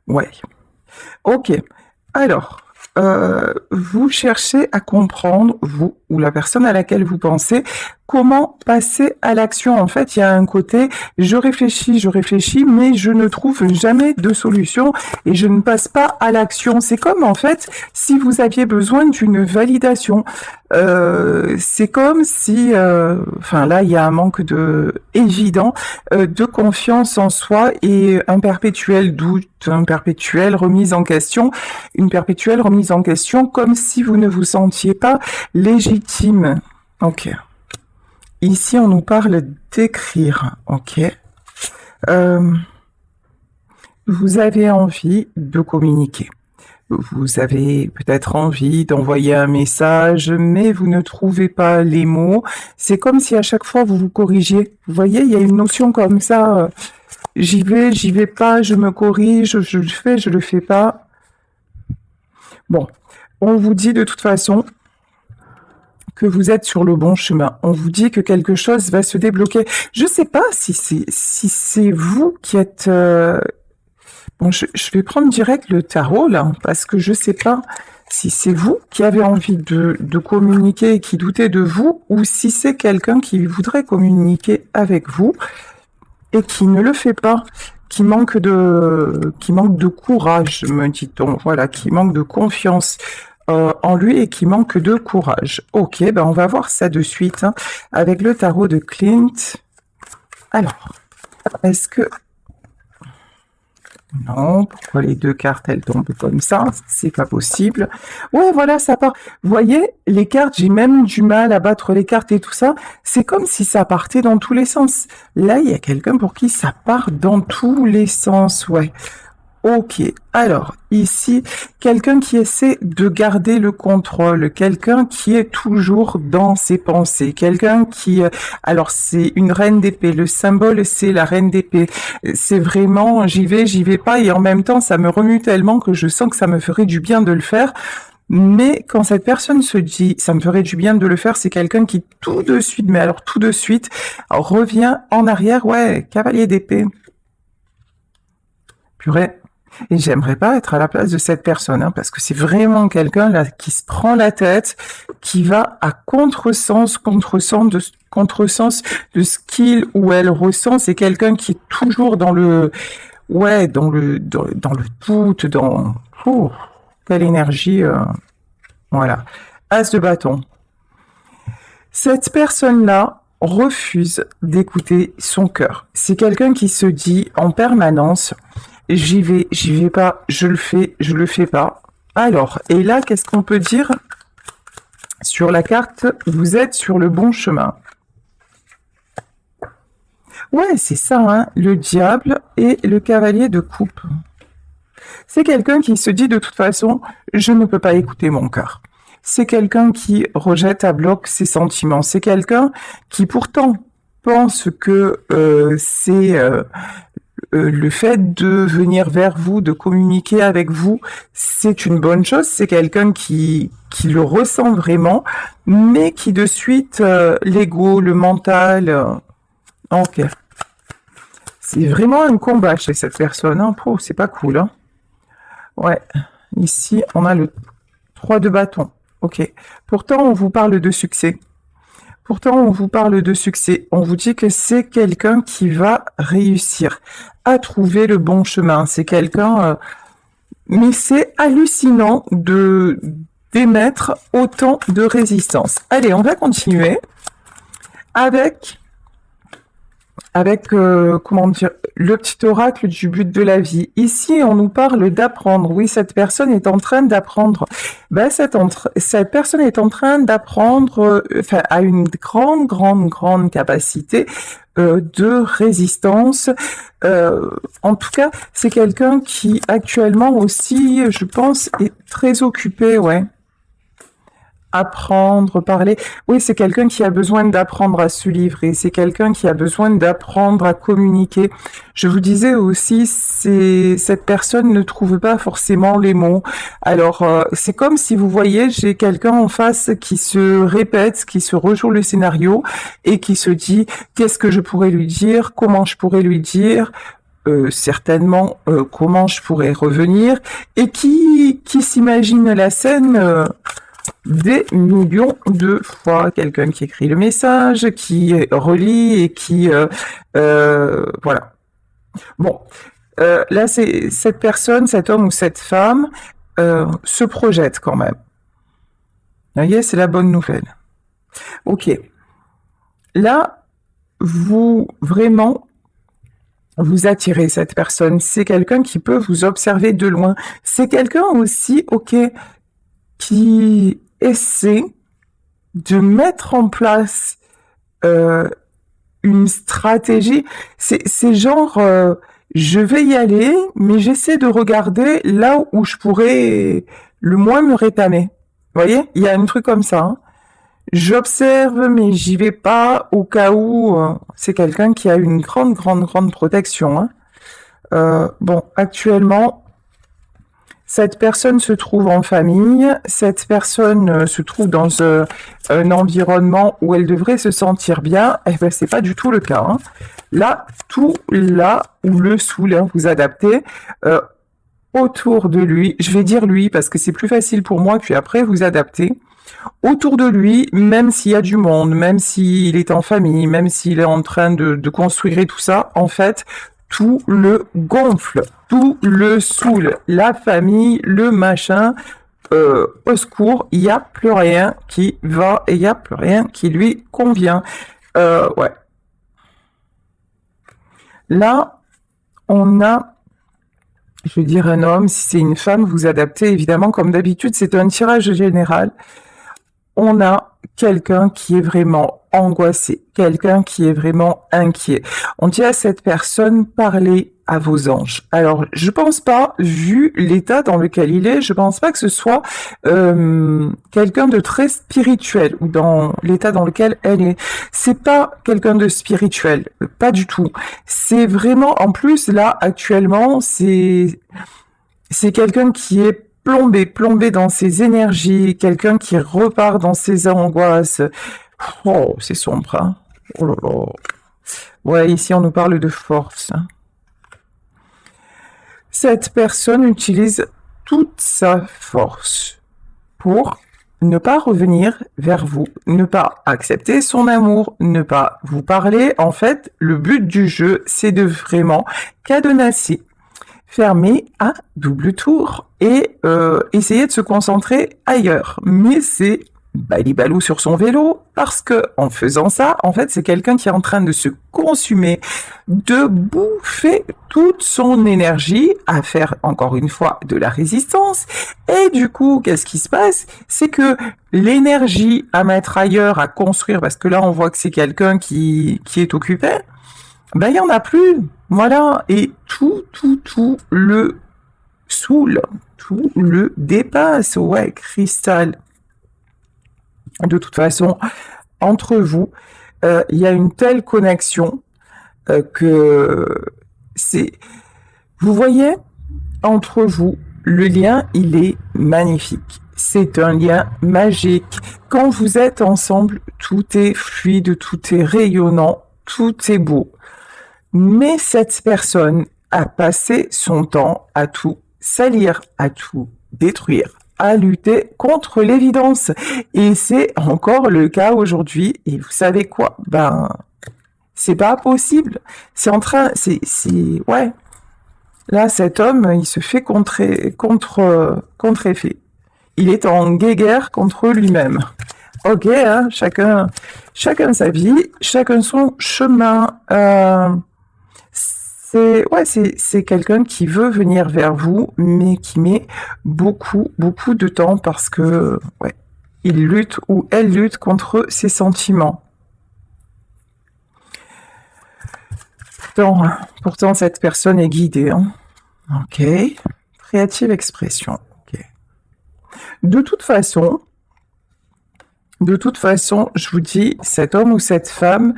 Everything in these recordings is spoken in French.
Ouais. Ok. Alors, vous cherchez à comprendre, vous ou la personne à laquelle vous pensez, comment passer à l'action. En fait, il y a un côté, je réfléchis, mais je ne trouve jamais de solution et je ne passe pas à l'action. C'est comme, en fait, si vous aviez besoin d'une validation. C'est comme si, enfin là, il y a un manque de évident de confiance en soi et un perpétuel doute, un perpétuel remise en question, une perpétuelle remise en question, comme si vous ne vous sentiez pas légitime. Ok. Ici, on nous parle d'écrire. Ok. Euh, vous avez envie de communiquer. Vous avez peut-être envie d'envoyer un message, mais vous ne trouvez pas les mots. C'est comme si à chaque fois vous vous corrigiez. Vous voyez, il y a une notion comme ça. J'y vais pas, je me corrige, je le fais pas. Bon, on vous dit de toute façon que vous êtes sur le bon chemin. On vous dit que quelque chose va se débloquer. Je sais pas si c'est vous qui êtes. Bon, je vais prendre direct le tarot là, parce que je sais pas si c'est vous qui avez envie de communiquer et qui doutez de vous, ou si c'est quelqu'un qui voudrait communiquer avec vous et qui ne le fait pas, qui manque de courage, me dit-on, voilà, qui manque de confiance en lui et qui manque de courage. Ok, ben on va voir ça de suite hein, avec le tarot de Clint. Alors, est-ce que... Non, pourquoi les deux cartes elles tombent comme ça? C'est pas possible. Ouais, voilà, ça part. Vous voyez, les cartes, j'ai même du mal à battre les cartes et tout ça. C'est comme si ça partait dans tous les sens. Là, il y a quelqu'un pour qui ça part dans tous les sens, ouais. Ok, alors ici, quelqu'un qui essaie de garder le contrôle, quelqu'un qui est toujours dans ses pensées, quelqu'un qui... alors c'est une reine d'épée, le symbole c'est la reine d'épée, c'est vraiment j'y vais pas et en même temps ça me remue tellement que je sens que ça me ferait du bien de le faire. Mais quand cette personne se dit ça me ferait du bien de le faire, c'est quelqu'un qui tout de suite, mais alors tout de suite, revient en arrière, ouais, cavalier d'épée. Purée. Et j'aimerais pas être à la place de cette personne, hein, parce que c'est vraiment quelqu'un là qui se prend la tête, qui va à contresens de ce qu'il ou elle ressent. C'est quelqu'un qui est toujours dans le, ouais, dans le doute, dans, oh, quelle énergie, voilà. As de bâton. Cette personne-là refuse d'écouter son cœur. C'est quelqu'un qui se dit en permanence, j'y vais pas, je le fais pas. Alors, et là, qu'est-ce qu'on peut dire sur la carte? Vous êtes sur le bon chemin. Ouais, c'est ça, hein, le diable et le cavalier de coupe. C'est quelqu'un qui se dit de toute façon, je ne peux pas écouter mon cœur. C'est quelqu'un qui rejette à bloc ses sentiments. C'est quelqu'un qui pourtant pense que c'est le fait de venir vers vous, de communiquer avec vous, c'est une bonne chose. C'est quelqu'un qui le ressent vraiment, mais qui de suite, l'ego, le mental... ok. C'est vraiment un combat chez cette personne. Hein. Oh, c'est pas cool. Hein. Ouais. Ici, on a le 3 de bâton. Ok. Pourtant, on vous parle de succès. Pourtant, on vous parle de succès. On vous dit que c'est quelqu'un qui va réussir à trouver le bon chemin. C'est quelqu'un... mais c'est hallucinant de d'émettre autant de résistance. Allez, on va continuer avec comment dire, le petit oracle du but de la vie. Ici, on nous parle d'apprendre. Oui, cette personne est en train d'apprendre. Ben, cette personne est en train d'apprendre, enfin, a une grande capacité de résistance. En tout cas, c'est quelqu'un qui actuellement aussi, je pense, est très occupé, ouais. Apprendre, parler. Oui, c'est quelqu'un qui a besoin d'apprendre à se livrer. C'est quelqu'un qui a besoin d'apprendre à communiquer. Je vous disais aussi, cette personne ne trouve pas forcément les mots. Alors, c'est comme si vous voyez, j'ai quelqu'un en face qui se répète, qui se rejoue le scénario et qui se dit, qu'est-ce que je pourrais lui dire? Comment je pourrais lui dire? certainement comment je pourrais revenir et qui s'imagine la scène des millions de fois. Quelqu'un qui écrit le message, qui relit et qui... voilà. Bon, là, c'est cette personne, cet homme ou cette femme se projette quand même. Vous voyez, c'est la bonne nouvelle. Ok. Là, vous, vraiment, vous attirez cette personne. C'est quelqu'un qui peut vous observer de loin. C'est quelqu'un aussi, ok, qui essaie de mettre en place une stratégie. C'est genre, je vais y aller, mais j'essaie de regarder là où je pourrais le moins me rétamer. Vous voyez, il y a un truc comme ça. Hein. J'observe, mais j'y vais pas au cas où. C'est quelqu'un qui a une grande protection. Hein. Bon, actuellement, cette personne se trouve en famille. Cette personne se trouve dans un environnement où elle devrait se sentir bien. Eh ben, c'est pas du tout le cas. Hein. Là, tout là où le soul, hein, vous adaptez. Autour de lui, je vais dire lui parce que c'est plus facile pour moi, puis après vous adaptez. Autour de lui, même s'il y a du monde, même s'il est en famille, même s'il est en train de construire et tout ça, en fait, tout le gonfle, tout le saoule, la famille, le machin, au secours, il n'y a plus rien qui va et il n'y a plus rien qui lui convient. Ouais. Là, on a, je veux dire un homme, si c'est une femme, vous adaptez évidemment comme d'habitude, c'est un tirage général. On a quelqu'un qui est vraiment angoissé, quelqu'un qui est vraiment inquiet. On dit à cette personne, parlez à vos anges. Alors, je pense pas, vu l'état dans lequel il est, je pense pas que ce soit quelqu'un de très spirituel ou dans l'état dans lequel elle est. C'est pas quelqu'un de spirituel, pas du tout. C'est vraiment, en plus, là, actuellement, c'est quelqu'un qui est plombé dans ses énergies, quelqu'un qui repart dans ses angoisses. Oh, c'est sombre, hein. Oh là là. Ouais, ici on nous parle de force. Hein. Cette personne utilise toute sa force pour ne pas revenir vers vous, ne pas accepter son amour, ne pas vous parler. En fait, le but du jeu, c'est de vraiment cadenasser, fermer à double tour et essayer de se concentrer ailleurs. Mais c'est balibalou sur son vélo parce que en faisant ça, en fait, c'est quelqu'un qui est en train de se consumer, de bouffer toute son énergie à faire encore une fois de la résistance. Et du coup, qu'est-ce qui se passe? C'est que l'énergie à mettre ailleurs, à construire, parce que là, on voit que c'est quelqu'un qui est occupé, ben, il y en a plus. Voilà. Et tout le saoule, tout le dépasse. Ouais, cristal. De toute façon, entre vous, il y a une telle connexion que c'est... Vous voyez, entre vous, le lien, il est magnifique. C'est un lien magique. Quand vous êtes ensemble, tout est fluide, tout est rayonnant, tout est beau. Mais cette personne a passé son temps à tout salir, à tout détruire, à lutter contre l'évidence. Et c'est encore le cas aujourd'hui. Et vous savez quoi? Ben, c'est pas possible. C'est en train, ouais. Là, cet homme, il se fait contre-effet. Il est en guerre contre lui-même. Ok, hein, chacun sa vie, chacun son chemin. C'est quelqu'un qui veut venir vers vous, mais qui met beaucoup de temps parce que, ouais, il lutte ou elle lutte contre ses sentiments. Pourtant, cette personne est guidée. Hein. Ok. Créative expression. Ok. De toute façon, je vous dis, cet homme ou cette femme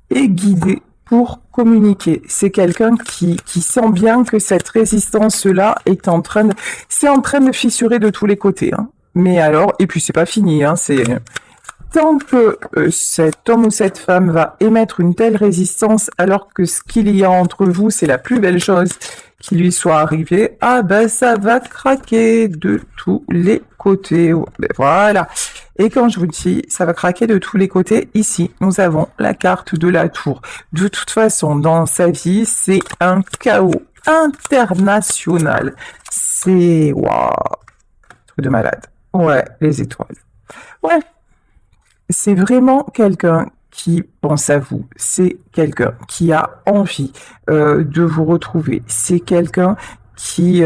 est guidé pour communiquer. C'est quelqu'un qui sent bien que cette résistance-là est en train de fissurer de tous les côtés. Hein. Mais alors, et puis c'est pas fini, hein, tant que cet homme ou cette femme va émettre une telle résistance alors que ce qu'il y a entre vous, c'est la plus belle chose qui lui soit arrivée, ah ben ça va craquer de tous les côtés. Ben voilà. Et quand je vous dis ça va craquer de tous les côtés, ici nous avons la carte de la tour. De toute façon, dans sa vie, c'est un chaos international. C'est waouh, truc de malade. Ouais, les étoiles. Ouais, c'est vraiment quelqu'un qui pense à vous, c'est quelqu'un qui a envie de vous retrouver, c'est quelqu'un qui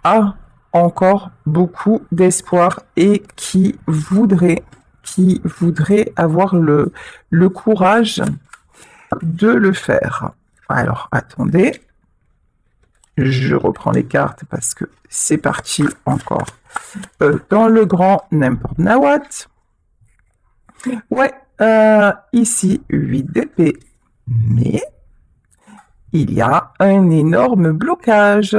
a encore beaucoup d'espoir et qui voudrait avoir le courage de le faire. Alors, attendez, je reprends les cartes parce que c'est parti encore dans le grand n'importe nawat. Ouais, ici 8 d'épée, mais il y a un énorme blocage.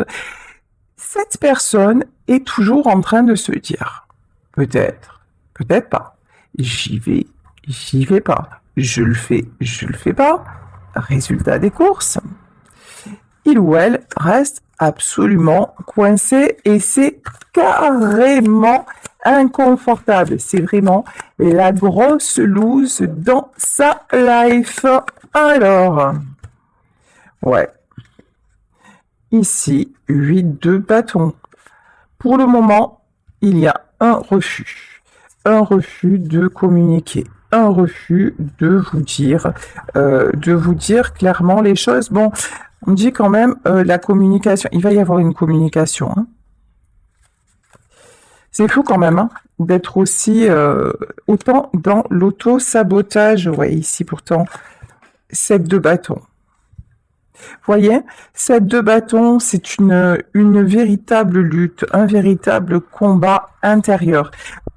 Cette personne est toujours en train de se dire, peut-être pas, j'y vais pas, je le fais pas. Résultat des courses, il ou elle reste absolument coincé et c'est carrément inconfortable. C'est vraiment la grosse loose dans sa life. Alors, ouais. Ici, 8 de bâton. Pour le moment, il y a un refus de communiquer, un refus de vous dire clairement les choses. Bon, on dit quand même la communication. Il va y avoir une communication. Hein. C'est fou quand même hein, d'être aussi autant dans l'auto-sabotage. Ouais, ici pourtant, 7 de bâton. Voyez, cette deux bâtons, c'est une véritable lutte, un véritable combat intérieur.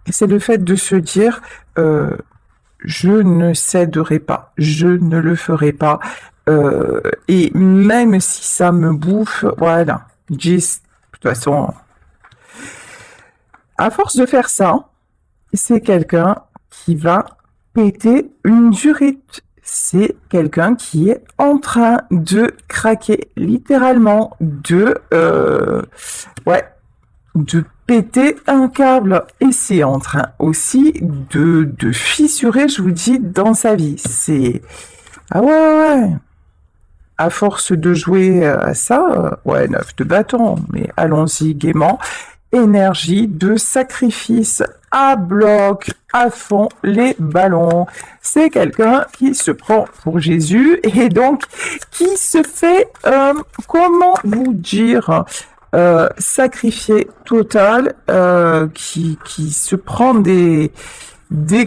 C'est le fait de se dire, je ne céderai pas, je ne le ferai pas, et même si ça me bouffe, voilà. De toute façon, à force de faire ça, c'est quelqu'un qui va péter une durite. C'est quelqu'un qui est en train de craquer, littéralement, de péter un câble. Et c'est en train aussi de fissurer, je vous dis, dans sa vie. C'est... Ah ouais. À force de jouer à ça, 9 de bâton, mais allons-y gaiement. Énergie de sacrifice à bloc, à fond, les ballons. C'est quelqu'un qui se prend pour Jésus et donc qui se fait, comment vous dire, sacrifié total, qui se prend des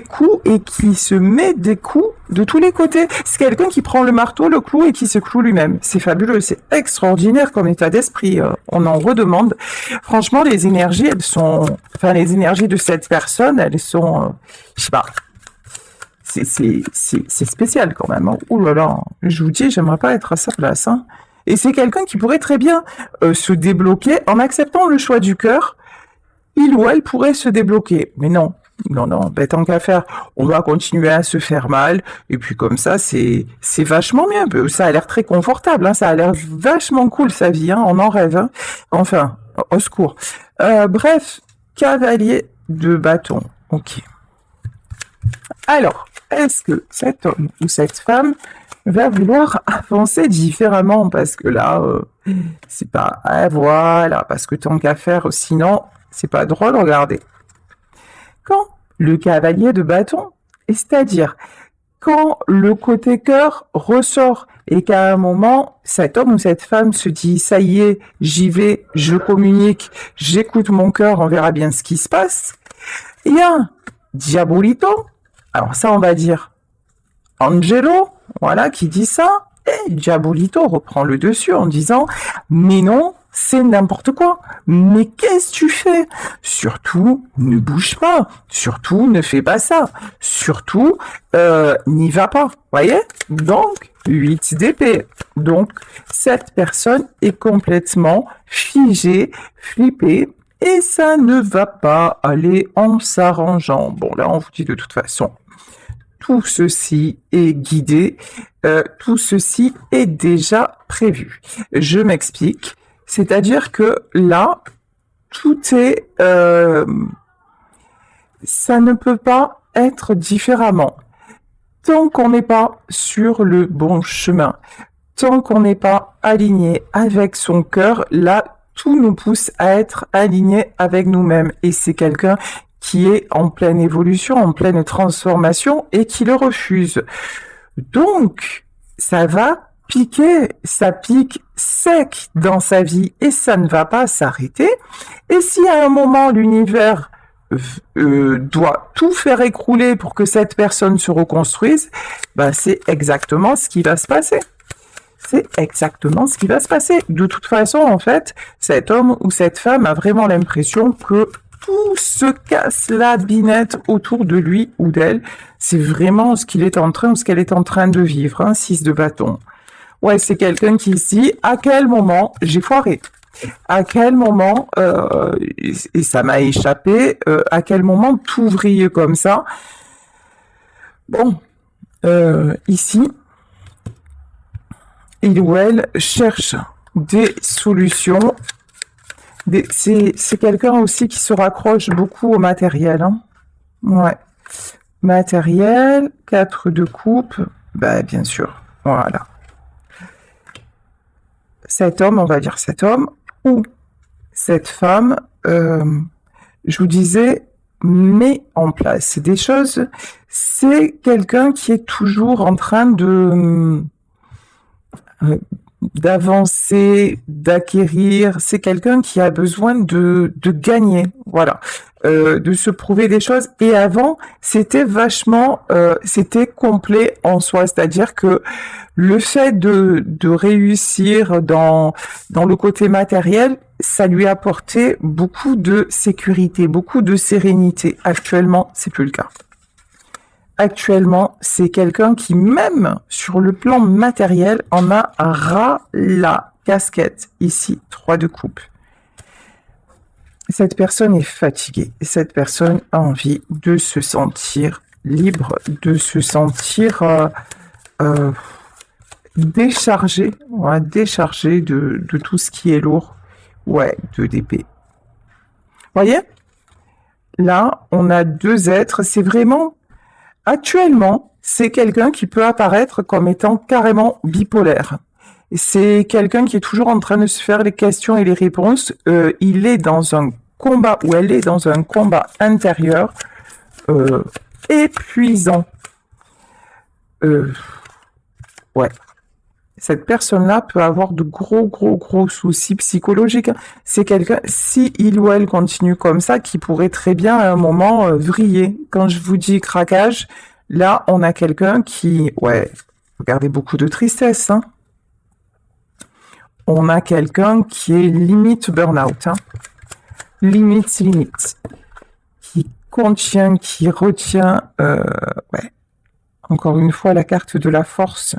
coups et qui se met des coups de tous les côtés. C'est quelqu'un qui prend le marteau, le clou et qui se cloue lui-même. C'est fabuleux, c'est extraordinaire comme état d'esprit. On en redemande. Franchement, les énergies, les énergies de cette personne, elles sont, je sais pas. C'est spécial quand même. Hein. Ouh là là, je vous dis, j'aimerais pas être à sa place. Hein. Et c'est quelqu'un qui pourrait très bien se débloquer en acceptant le choix du cœur. Il ou elle pourrait se débloquer, mais non. Non, tant qu'à faire, on va continuer à se faire mal, et puis comme ça, c'est vachement bien. Ça a l'air très confortable, hein, ça a l'air vachement cool sa vie, hein, on en rêve. Hein. Enfin, au secours. Bref, cavalier de bâton. Ok. Alors, est-ce que cet homme ou cette femme va vouloir avancer différemment? Parce que là, c'est pas... Ah, voilà, parce que tant qu'à faire, sinon, c'est pas drôle, regardez. Quand le cavalier de bâton, c'est-à-dire quand le côté cœur ressort et qu'à un moment, cet homme ou cette femme se dit « ça y est, j'y vais, je communique, j'écoute mon cœur, on verra bien ce qui se passe », il y a Diabolito, alors ça on va dire Angelo, voilà, qui dit ça, et Diabolito reprend le dessus en disant « mais non, c'est n'importe quoi. Mais qu'est-ce que tu fais? Surtout, ne bouge pas. Surtout, ne fais pas ça. Surtout, n'y va pas. Voyez? Donc, 8 d'épée. Donc, cette personne est complètement figée, flippée, et ça ne va pas aller en s'arrangeant. Bon, là, on vous dit de toute façon, tout ceci est guidé, tout ceci est déjà prévu. Je m'explique, c'est-à-dire que là, tout est... ça ne peut pas être différemment. Tant qu'on n'est pas sur le bon chemin, tant qu'on n'est pas aligné avec son cœur, là, tout nous pousse à être aligné avec nous-mêmes. Et c'est quelqu'un qui est en pleine évolution, en pleine transformation et qui le refuse. Donc, ça va piquer, ça pique sec dans sa vie et ça ne va pas s'arrêter. Et si à un moment l'univers doit tout faire écrouler pour que cette personne se reconstruise, ben c'est exactement ce qui va se passer. C'est exactement ce qui va se passer. De toute façon, en fait, cet homme ou cette femme a vraiment l'impression que tout se casse la binette autour de lui ou d'elle. C'est vraiment ce qu'il est en train ou ce qu'elle est en train de vivre. Un 6 de bâton. Ouais, c'est quelqu'un qui se dit à quel moment j'ai foiré. À quel moment, et ça m'a échappé, à quel moment tout vrille comme ça. Bon, ici, il ou elle cherche des solutions. C'est quelqu'un aussi qui se raccroche beaucoup au matériel. Hein. Ouais. Matériel, 4 de coupe, bah, bien sûr, voilà. Cet homme, on va dire cet homme, ou cette femme, je vous disais, met en place des choses. C'est quelqu'un qui est toujours en train de d'avancer, d'acquérir. C'est quelqu'un qui a besoin de gagner, voilà, de se prouver des choses. Et avant, c'était vachement, c'était complet en soi, c'est-à-dire que le fait de réussir dans le côté matériel, ça lui apportait beaucoup de sécurité, beaucoup de sérénité. Actuellement, c'est plus le cas. Actuellement, c'est quelqu'un qui, même sur le plan matériel, en a ras la casquette. Ici, 3 de coupe. Cette personne est fatiguée. Cette personne a envie de se sentir libre, de se sentir déchargé, ouais, déchargé de tout ce qui est lourd. Ouais, 2 d'épée. Voyez? Là, on a 2 êtres. C'est vraiment... Actuellement, c'est quelqu'un qui peut apparaître comme étant carrément bipolaire. C'est quelqu'un qui est toujours en train de se faire les questions et les réponses. Il est dans un combat, ou elle est dans un combat intérieur épuisant. Ouais. Cette personne-là peut avoir de gros soucis psychologiques. C'est quelqu'un, si il ou elle continue comme ça, qui pourrait très bien à un moment vriller. Quand je vous dis craquage, là, on a quelqu'un qui, ouais, regardez, beaucoup de tristesse. Hein. On a quelqu'un qui est limite burn-out. Hein. Limite, qui contient, qui retient, ouais. Encore une fois, la carte de la force.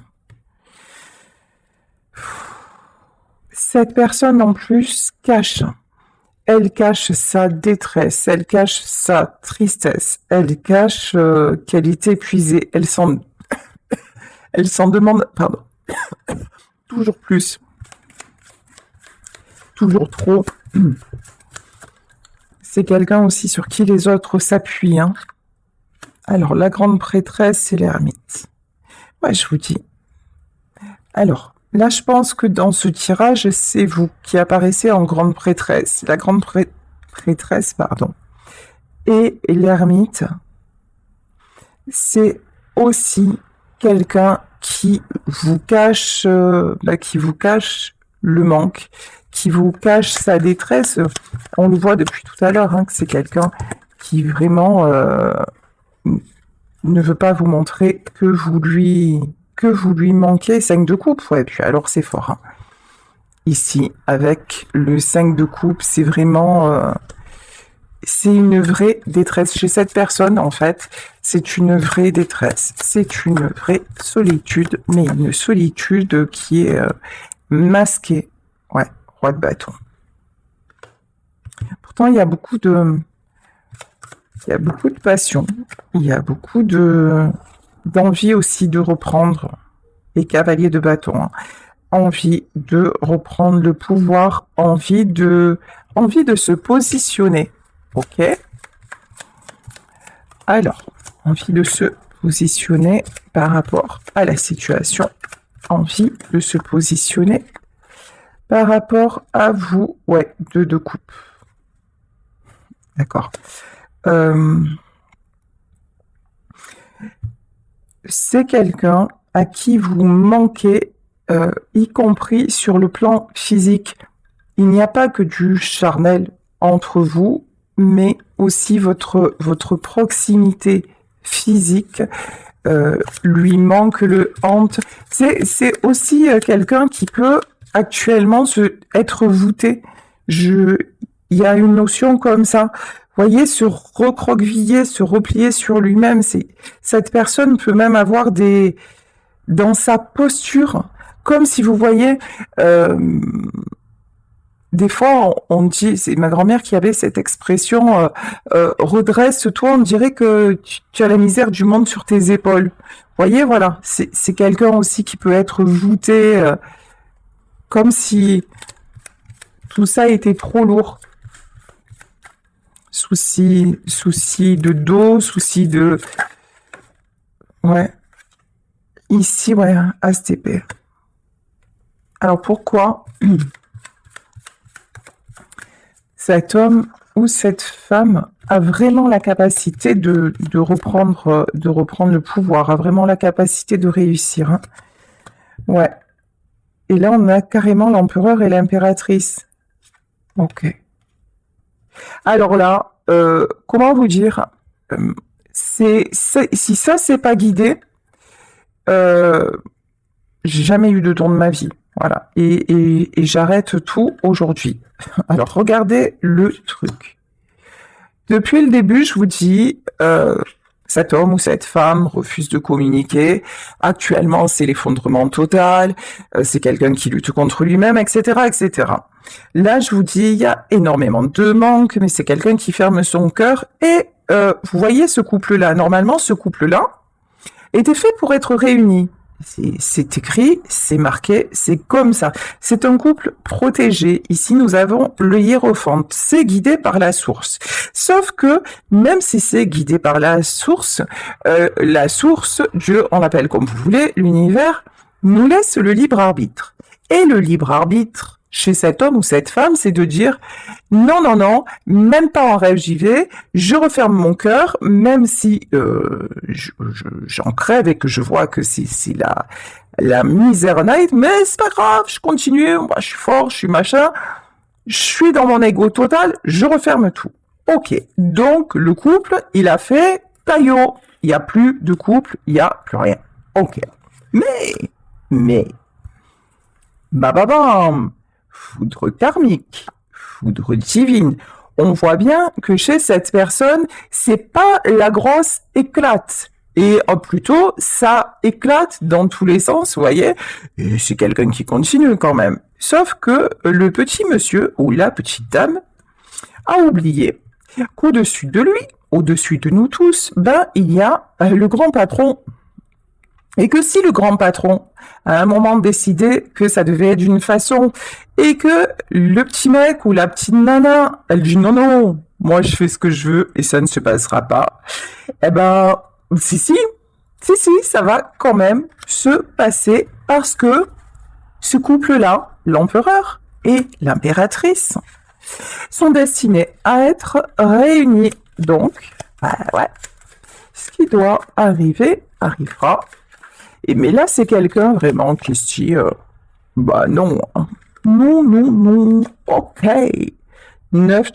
Cette personne, en plus, cache. Elle cache sa détresse, elle cache sa tristesse, elle cache qu'elle est épuisée, elle s'en demande, pardon, toujours plus, toujours trop. C'est quelqu'un aussi sur qui les autres s'appuient. Hein. Alors, la grande prêtresse et l'ermite. Ouais, je vous dis. Alors, là, je pense que dans ce tirage, c'est vous qui apparaissez en grande prêtresse. La grande prêtresse, pardon. Et l'ermite, c'est aussi quelqu'un qui vous cache, le manque, qui vous cache sa détresse. On le voit depuis tout à l'heure, hein, que c'est quelqu'un qui vraiment ne veut pas vous montrer que vous lui manquez. 5 de coupe, ouais, puis alors c'est fort. Hein. Ici, avec le 5 de coupe, c'est vraiment... c'est une vraie détresse. Chez cette personne, en fait, c'est une vraie détresse. C'est une vraie solitude, mais une solitude qui est masquée. Ouais, roi de bâton. pourtant, il y a beaucoup de passion. Il y a beaucoup d'envie aussi de reprendre les cavaliers de bâton. Hein. Envie de reprendre le pouvoir, envie de se positionner. Ok? Alors, envie de se positionner par rapport à la situation. Envie de se positionner par rapport à vous. Ouais, deux coupes. D'accord. C'est quelqu'un à qui vous manquez, y compris sur le plan physique. Il n'y a pas que du charnel entre vous, mais aussi votre proximité physique lui manque, le hante. C'est aussi quelqu'un qui peut actuellement être voûté. Il y a une notion comme ça. Voyez, se recroqueviller, se replier sur lui-même. Cette personne peut même avoir dans sa posture, comme si vous voyez, des fois on dit, c'est ma grand-mère qui avait cette expression, redresse-toi, on dirait que tu as la misère du monde sur tes épaules. Voyez, voilà, c'est quelqu'un aussi qui peut être voûté, comme si tout ça était trop lourd. Souci de dos, souci de... Ouais. Ici, ouais, ASTP. Alors, pourquoi cet homme ou cette femme a vraiment la capacité de reprendre le pouvoir, a vraiment la capacité de réussir. Hein. Ouais. Et là, on a carrément l'empereur et l'impératrice. Ok. Alors là, comment vous dire, si ça c'est pas guidé, j'ai jamais eu de don de ma vie, voilà, et j'arrête tout aujourd'hui. Alors regardez le truc. Depuis le début, je vous dis, cet homme ou cette femme refuse de communiquer. Actuellement, c'est l'effondrement total. C'est quelqu'un qui lutte contre lui-même, etc., etc. Là, je vous dis, il y a énormément de manque, mais c'est quelqu'un qui ferme son cœur. Et vous voyez ce couple-là. Normalement, ce couple-là était fait pour être réuni. C'est écrit, c'est marqué, c'est comme ça. C'est un couple protégé. Ici, nous avons le hiérophante. C'est guidé par la source. Sauf que, même si c'est guidé par la source, Dieu, on l'appelle comme vous voulez, l'univers, nous laisse le libre arbitre. Et le libre arbitre, chez cet homme ou cette femme, c'est de dire non, non, non, même pas en rêve j'y vais, je referme mon cœur, même si j'en crève et que je vois que c'est la misère night, mais c'est pas grave, je continue, moi je suis fort, je suis machin, je suis dans mon ego total, je referme tout. Ok, donc le couple, il a fait taillot, il n'y a plus de couple, il n'y a plus rien. Ok, mais, bababam, foudre karmique, foudre divine. On voit bien que chez cette personne, c'est pas la grosse éclate. Et plutôt, ça éclate dans tous les sens, vous voyez. Et c'est quelqu'un qui continue quand même. Sauf que le petit monsieur ou la petite dame a oublié qu'au-dessus de lui, au-dessus de nous tous, il y a le grand patron. Et que si le grand patron, à un moment, décidait que ça devait être d'une façon, et que le petit mec ou la petite nana, elle dit non, non, moi je fais ce que je veux et ça ne se passera pas, si, ça va quand même se passer parce que ce couple-là, l'empereur et l'impératrice, sont destinés à être réunis. Donc, ouais, ce qui doit arriver, arrivera. Mais là, c'est quelqu'un vraiment qui se dit, non, hein. Non, ok. 9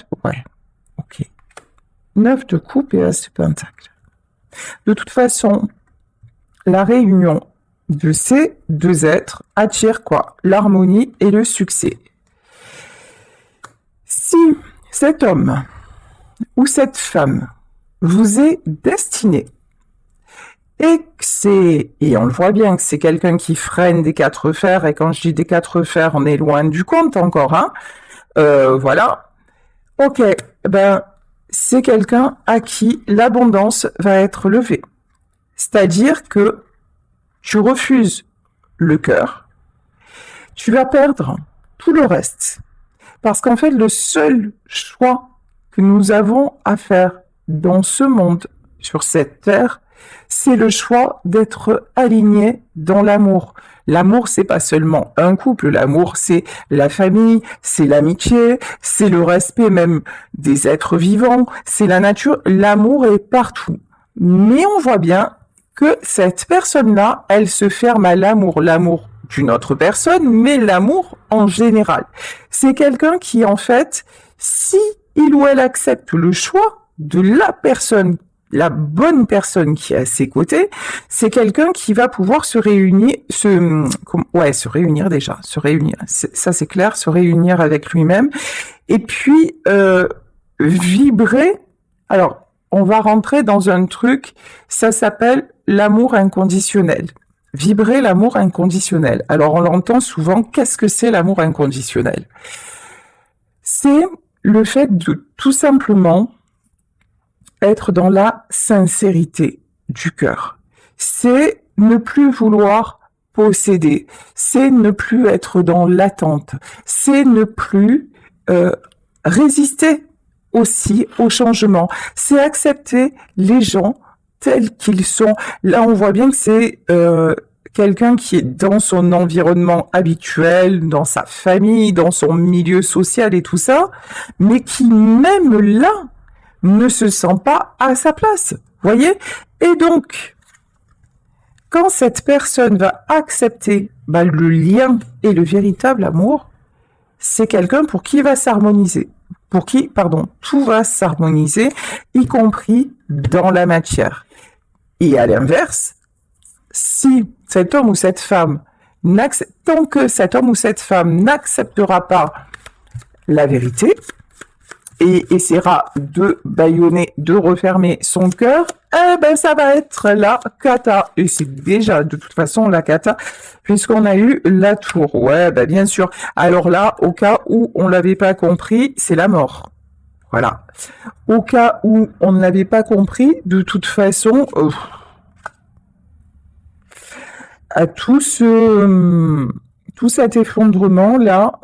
de coupe et as de pentacle. De toute façon, la réunion de ces deux êtres attire quoi? L'harmonie et le succès. Si cet homme ou cette femme vous est destiné, et on le voit bien que c'est quelqu'un qui freine des quatre fers, et quand je dis des quatre fers, on est loin du compte encore, hein. Voilà. Ok, ben, c'est quelqu'un à qui l'abondance va être levée. C'est-à-dire que tu refuses le cœur, tu vas perdre tout le reste. Parce qu'en fait, le seul choix que nous avons à faire dans ce monde, sur cette terre, c'est le choix d'être aligné dans l'amour. L'amour, c'est pas seulement un couple. L'amour, c'est la famille, c'est l'amitié, c'est le respect même des êtres vivants, c'est la nature. L'amour est partout. Mais on voit bien que cette personne-là, elle se ferme à l'amour. L'amour d'une autre personne, mais l'amour en général. C'est quelqu'un qui, en fait, si il ou elle accepte le choix de la personne, la bonne personne qui est à ses côtés, c'est quelqu'un qui va pouvoir se réunir, se réunir déjà, se réunir. Ça, c'est clair, se réunir avec lui-même. Et puis, vibrer. Alors, on va rentrer dans un truc, ça s'appelle l'amour inconditionnel. Vibrer l'amour inconditionnel. Alors, on l'entend souvent, qu'est-ce que c'est l'amour inconditionnel? C'est le fait de tout simplement être dans la sincérité du cœur. C'est ne plus vouloir posséder. C'est ne plus être dans l'attente. C'est ne plus résister aussi au changement. C'est accepter les gens tels qu'ils sont. Là, on voit bien que c'est quelqu'un qui est dans son environnement habituel, dans sa famille, dans son milieu social et tout ça, mais qui même là ne se sent pas à sa place. Voyez? Et donc, quand cette personne va accepter le lien et le véritable amour, c'est quelqu'un pour qui va s'harmoniser. Pour qui, pardon, tout va s'harmoniser, y compris dans la matière. Et à l'inverse, si cet homme ou cette femme, tant que cet homme ou cette femme n'acceptera pas la vérité et essaiera de bâillonner, de refermer son cœur, eh ben ça va être la cata. Et c'est déjà de toute façon la cata, puisqu'on a eu la tour. Ouais, ben bien sûr. Alors là, au cas où on l'avait pas compris, c'est la mort. Voilà. Au cas où on ne l'avait pas compris, de toute façon, à tout cet effondrement là,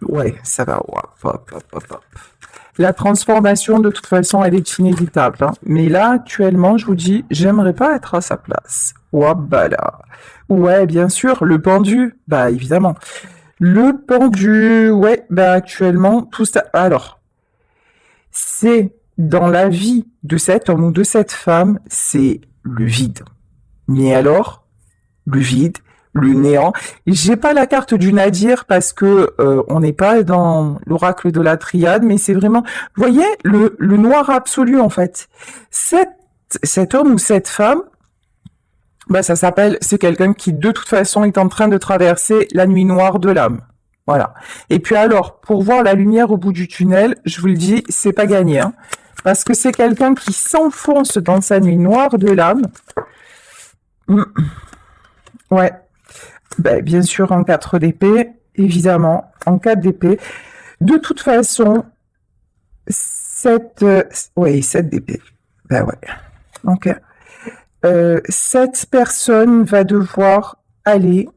ouais, ça va. La transformation, de toute façon, elle est inévitable. Hein. Mais là, actuellement, je vous dis, j'aimerais pas être à sa place. Là. Ouais, bien sûr, le pendu, bah évidemment. Le pendu, ouais, bah actuellement, tout ça. Alors, c'est dans la vie de cet homme ou de cette femme, c'est le vide. Mais alors, le vide, le néant. J'ai pas la carte du nadir parce que on n'est pas dans l'oracle de la triade, mais c'est vraiment, vous voyez, le noir absolu en fait. Cet homme ou cette femme, bah ça s'appelle, c'est quelqu'un qui de toute façon est en train de traverser la nuit noire de l'âme. Voilà. Et puis alors, pour voir la lumière au bout du tunnel, je vous le dis, c'est pas gagné, hein, parce que c'est quelqu'un qui s'enfonce dans sa nuit noire de l'âme. Ouais. Ben, bien sûr, en 4 d'épée, évidemment, en 4 d'épée. De toute façon, 7 d'épée. Ben ouais. Donc, cette personne va devoir aller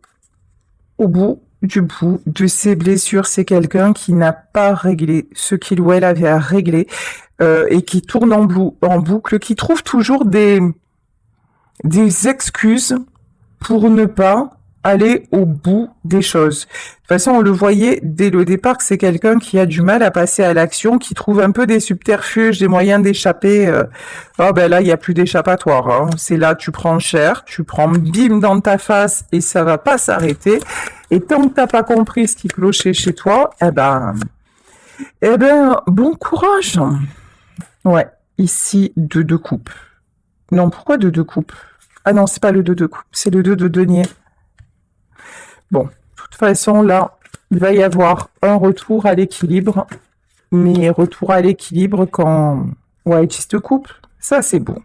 au bout du bout de ses blessures. C'est quelqu'un qui n'a pas réglé ce qu'il ou elle avait à régler et qui tourne en boucle, qui trouve toujours des excuses pour ne pas aller au bout des choses. De toute façon, on le voyait dès le départ que c'est quelqu'un qui a du mal à passer à l'action, qui trouve un peu des subterfuges, des moyens d'échapper. Oh ben là, il n'y a plus d'échappatoire. Hein. C'est là, tu prends cher, tu prends bim dans ta face et ça va pas s'arrêter. Et tant que t'as pas compris ce qui clochait chez toi, eh ben, bon courage. Ouais, ici, 2 de coupe. Non, pourquoi 2 de coupe? Ah non, c'est pas le 2 de coupe, c'est le 2 de denier. Bon, de toute façon, là, il va y avoir un retour à l'équilibre. Mais retour à l'équilibre quand... Ouais, 10 de coupe, ça c'est bon.